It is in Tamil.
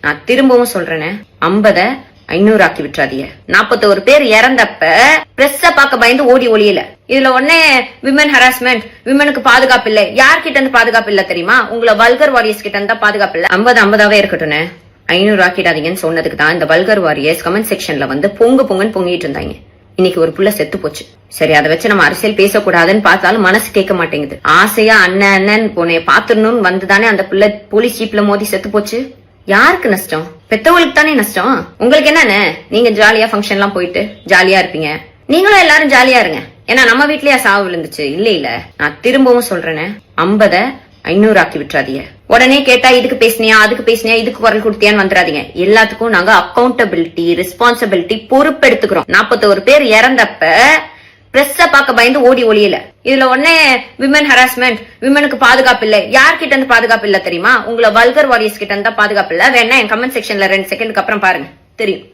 நான் திரும்பவும் சொல்றேனே, 50 500 ஆக்கி விட்டுறாதீங்க. 41 பேர் இறந்தப்ப பிரஸ்ஸ பாக்க பயந்து ஓடி ஒளியல. இதுல ஒன்னே விமன் ஹராஸ்மெண்ட், விமனுக்கு பாதுகாப்பு இல்ல. யார்கிட்ட இருந்து பாதுகாப்பு இல்ல தெரியுமா? உங்களை வல்கர் வாரியர்ஸ் கிட்ட இருந்தா பாதுகாப்பு இல்ல. 50 இருக்கட்டும்னே, 500 ஆக்கிடாதீங்கன்னு சொன்னதுக்கு தான் இந்த வல்கர் வாரியர்ஸ் கமெண்ட் செக்ஷன்ல வந்து பொங்குன்னு பொங்கிட்டு இருந்தாங்க. இன்னைக்கு ஒரு புள்ள செத்து போச்சு. சரி, அதை வச்சு நம்ம அரசியல் பேசக்கூடாதுன்னு பார்த்தாலும் மனசு கேட்க மாட்டேங்குது. ஆசையா அண்ணன் உன்னைய பாத்துடணும்னு வந்துதானே அந்த புள்ள போலீஸ் ஜீப்ல மோதி செத்து போச்சு. யாருக்கு நஷ்டம்? பெத்தவங்களுக்கு தானே நஷ்டம். உங்களுக்கு என்னன்னு நீங்க ஜாலியா ஃபங்க்ஷன் எல்லாம் போயிட்டு ஜாலியா இருப்பீங்க. நீங்களும் எல்லாரும் ஜாலியா இருங்க. ஏன்னா நம்ம வீட்லயா சாவு விழுந்துச்சு? இல்ல நான் திரும்பவும் சொல்றேனே, 50 500 ஆக்கி விட்டுறாதீங்க. உடனே கேட்டா இதுக்கு பேசினியா அதுக்கு பேசினியா இதுக்கு குரல் கொடுத்தியான்னு வந்துடாதீங்க. எல்லாத்துக்கும் நாங்க அக்கௌண்டபிலிட்டி ரெஸ்பான்சிபிலிட்டி பொறுப்பெடுத்துக்கிறோம். 41 பேர் இறந்தப்ப பிரஸ்ஸ பாக்க பயந்து ஓடி ஒளியல. இதுல ஒன்னே விமன் ஹராஸ்மெண்ட், விமனுக்கு பாதுகாப்பு இல்ல. யார்கிட்ட இருந்து பாதுகாப்பு இல்ல தெரியுமா? உங்களை வல்கர் வாரியர்ஸ் கிட்ட இருந்தா பாதுகாப்பு இல்ல. வேணா என் கமெண்ட் செக்ஷன்ல 2 செகண்டுக்கு அப்புறம் பாருங்க, தெரியும்.